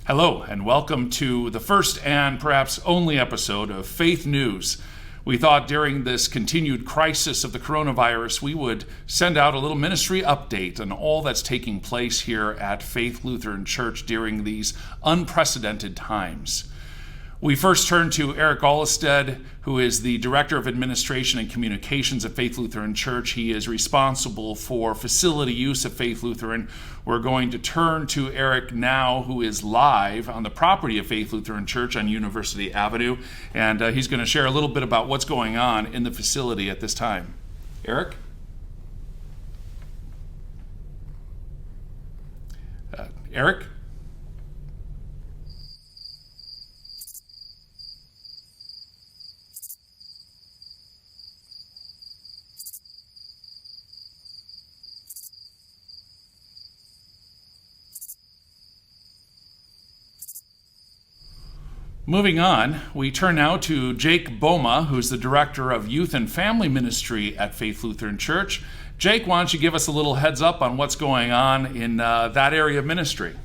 Hello, and welcome to the first and perhaps only episode of Faith News. We thought during this continued crisis of the coronavirus, we would send out a little ministry update on all that's taking place here at Faith Lutheran Church during these unprecedented times. We first turn to Eric Alstead, who is the Director of Administration and Communications at Faith Lutheran Church. He is responsible for facility use at Faith Lutheran. We're going to turn to Eric now, who is live on the property of Faith Lutheran Church on University Avenue, and he's going to share a little bit about what's going on in the facility at this time. Eric? Eric? Moving on, we turn now to Jake Ouma, who's the Director of Youth and Family Ministry at Faith Lutheran Church. Jake, why don't you give us a little heads up on what's going on in that area of ministry?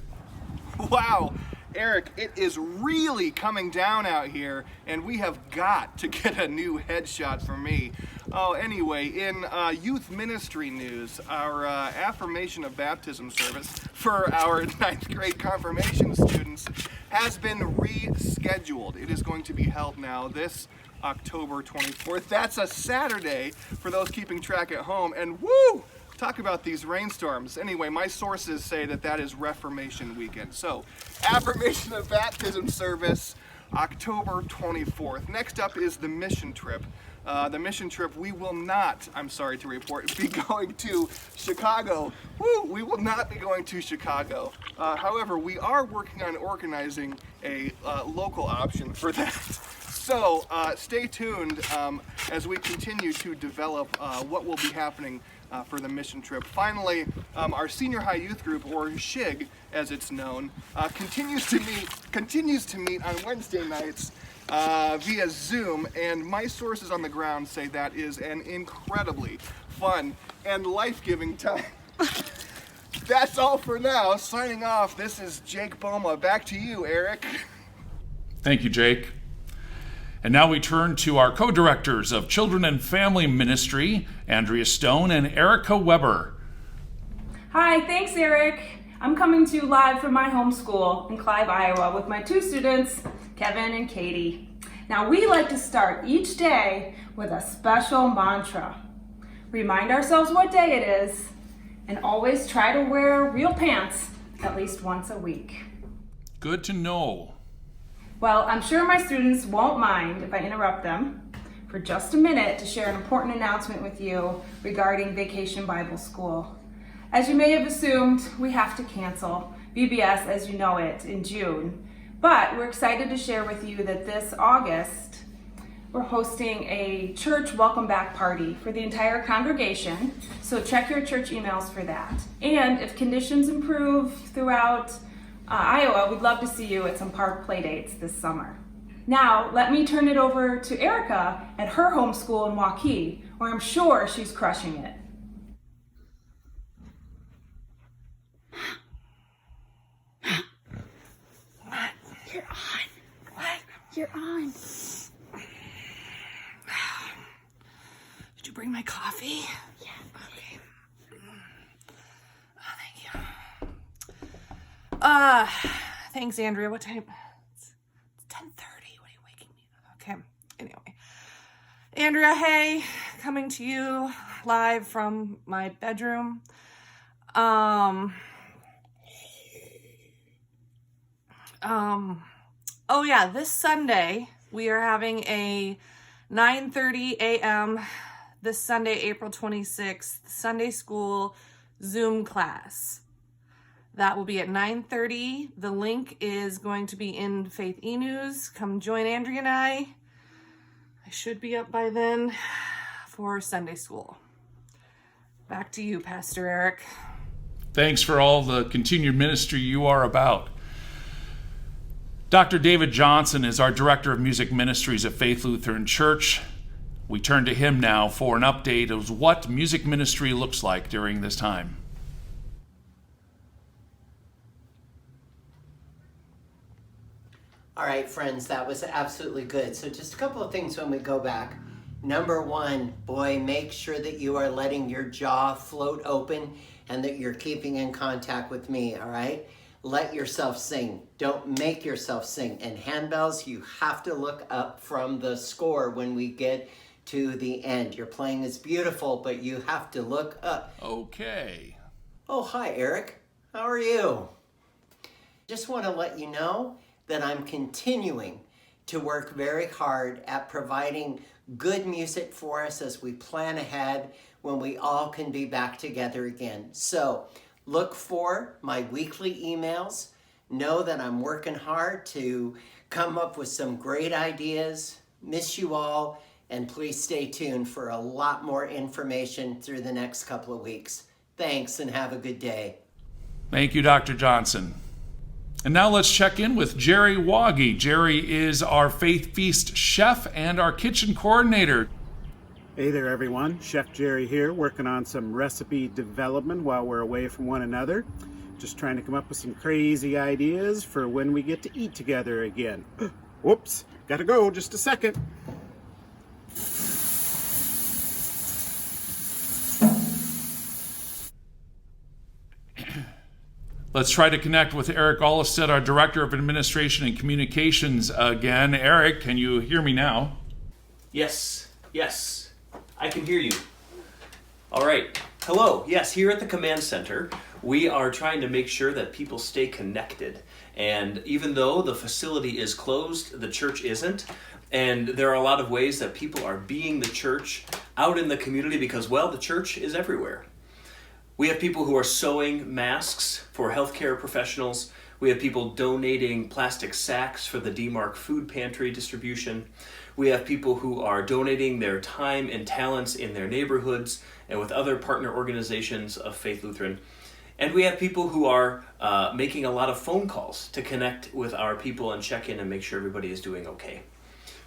Wow, Eric, it is really coming down out here, and we have got to get a new headshot for me. Oh, anyway, in youth ministry news, our affirmation of baptism service for our 9th grade confirmation students has been rescheduled. It is going to be held now this October 24th. That's a Saturday for those keeping track at home, and woo! Talk about these rainstorms. Anyway, my sources say that is Reformation weekend. So, affirmation of baptism service, October 24th. Next up is the mission trip. The mission trip, we will not, I'm sorry to report, be going to Chicago. Woo! We will not be going to Chicago. However, we are working on organizing a local option for that. So, stay tuned as we continue to develop what will be happening for the mission trip. Finally, our senior high youth group, or SHIG as it's known, continues to meet on Wednesday nights via Zoom, and my sources on the ground say that is an incredibly fun and life-giving time. That's all for now. Signing off, this is Jake Ouma. Back to you, Eric. Thank you, Jake. And now we turn to our co-directors of Children and Family Ministry, Andrea Stone and Erica Weber. Hi, thanks, Eric. I'm coming to you live from my home school in Clive, Iowa, with my two students, Kevin and Katie. Now, we like to start each day with a special mantra. Remind ourselves what day it is, and always try to wear real pants at least once a week. Good to know. Well, I'm sure my students won't mind if I interrupt them for just a minute to share an important announcement with you regarding Vacation Bible School. As you may have assumed, we have to cancel VBS as you know it in June, but we're excited to share with you that this August, we're hosting a church welcome back party for the entire congregation, so check your church emails for that. And if conditions improve throughout Iowa, we'd love to see you at some park play dates this summer. Now, let me turn it over to Erica at her home school in Woggie, where I'm sure she's crushing it. What? You're on. What? You're on. Did you bring my coffee? Yeah. Okay. Oh, thank you. Thanks, Andrea. What time? It's 10:30. What are you waking me up? Okay. Anyway. Andrea, hey. Coming to you live from my bedroom. Oh yeah, this Sunday, we are having a 9:30 a.m. this Sunday, April 26th, Sunday school Zoom class. That will be at 9:30. The link is going to be in Faith E-News. Come join Andrea and I. I should be up by then for Sunday school. Back to you, Pastor Eric. Thanks for all the continued ministry you are about. Dr. David Johnson is our Director of Music Ministries at Faith Lutheran Church. We turn to him now for an update of what music ministry looks like during this time. All right, friends, that was absolutely good. So just a couple of things when we go back. Number one, boy, make sure that you are letting your jaw float open and that you're keeping in contact with me, all right? Let yourself sing. Don't make yourself sing. And handbells, you have to look up from the score when we get to the end. Your playing is beautiful, but you have to look up. Okay. Oh, hi, Eric. How are you? Just want to let you know that I'm continuing to work very hard at providing good music for us as we plan ahead when we all can be back together again. So look for my weekly emails. Know that I'm working hard to come up with some great ideas. Miss you all, and please stay tuned for a lot more information through the next couple of weeks. Thanks, and have a good day. Thank you, Dr. Johnson. And now let's check in with Jerry Woggie. Jerry is our Faith Feast chef and our kitchen coordinator. Hey there, everyone. Chef Jerry here, working on some recipe development while we're away from one another. Just trying to come up with some crazy ideas for when we get to eat together again. Whoops, gotta go, just a second. Let's try to connect with Eric Alstead, our Director of Administration and Communications again. Eric, can you hear me now? Yes, I can hear you. All right, hello. Yes, here at the command center, we are trying to make sure that people stay connected. And even though the facility is closed, the church isn't. And there are a lot of ways that people are being the church out in the community because, well, the church is everywhere. We have people who are sewing masks for healthcare professionals. We have people donating plastic sacks for the DMARC food pantry distribution. We have people who are donating their time and talents in their neighborhoods and with other partner organizations of Faith Lutheran. And we have people who are making a lot of phone calls to connect with our people and check in and make sure everybody is doing okay.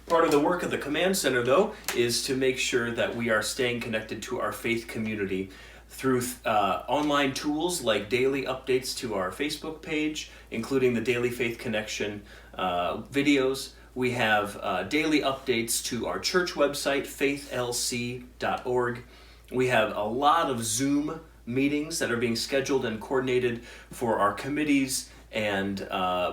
Part of the work of the command center, though, is to make sure that we are staying connected to our faith community through online tools like daily updates to our Facebook page, including the Daily Faith Connection videos. We have daily updates to our church website, faithlc.org. We have a lot of Zoom meetings that are being scheduled and coordinated for our committees and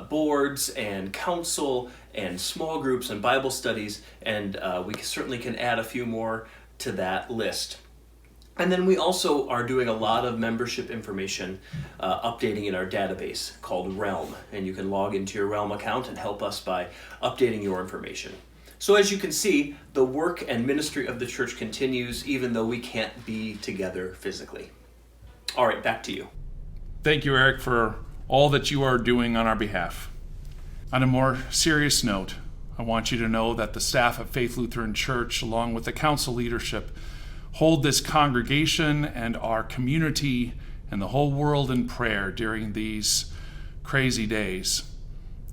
boards and council and small groups and Bible studies, and we certainly can add a few more to that list. And then we also are doing a lot of membership information updating in our database called Realm. And you can log into your Realm account and help us by updating your information. So as you can see, the work and ministry of the church continues even though we can't be together physically. All right, back to you. Thank you, Eric, for all that you are doing on our behalf. On a more serious note, I want you to know that the staff at Faith Lutheran Church, along with the council leadership, hold this congregation and our community and the whole world in prayer during these crazy days.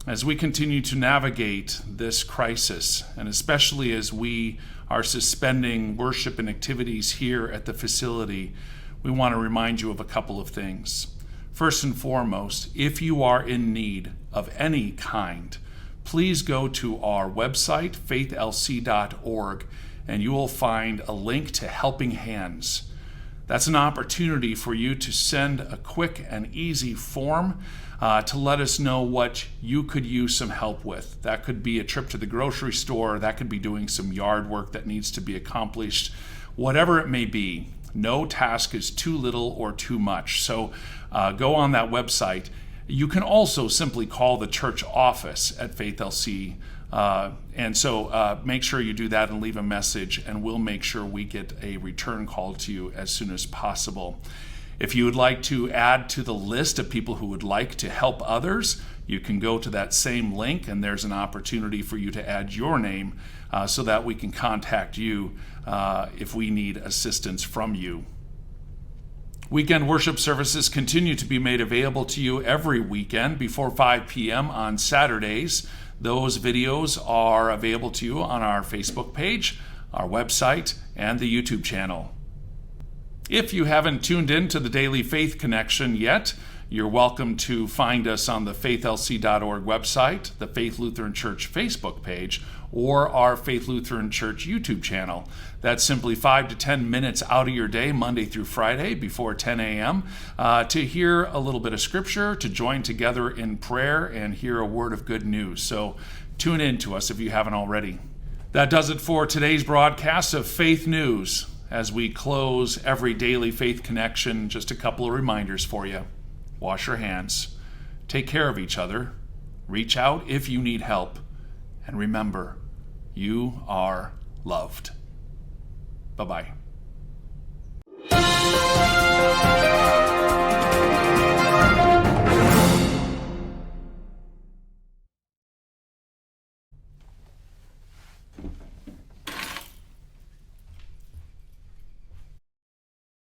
As we continue to navigate this crisis, and especially as we are suspending worship and activities here at the facility, we want to remind you of a couple of things. First and foremost, if you are in need of any kind, please go to our website, faithlc.org, and you will find a link to Helping Hands. That's an opportunity for you to send a quick and easy form to let us know what you could use some help with. That could be a trip to the grocery store, that could be doing some yard work that needs to be accomplished, whatever it may be. No task is too little or too much. So go on that website. You can also simply call the church office at Faith LC. And so make sure you do that and leave a message, and we'll make sure we get a return call to you as soon as possible. If you would like to add to the list of people who would like to help others, you can go to that same link, and there's an opportunity for you to add your name so that we can contact you if we need assistance from you. Weekend worship services continue to be made available to you every weekend before 5 p.m. on Saturdays. Those videos are available to you on our Facebook page, our website, and the YouTube channel. If you haven't tuned in to the Daily Faith Connection yet, You're welcome to find us on the faithlc.org website, the Faith Lutheran Church Facebook page, or our Faith Lutheran Church YouTube channel. That's simply 5 to 10 minutes out of your day, Monday through Friday, before 10 a.m., to hear a little bit of Scripture, to join together in prayer, and hear a word of good news. So tune in to us if you haven't already. That does it for today's broadcast of Faith News. As we close every daily faith connection, just a couple of reminders for you. Wash your hands. Take care of each other. Reach out if you need help. And remember, you are loved. Bye-bye.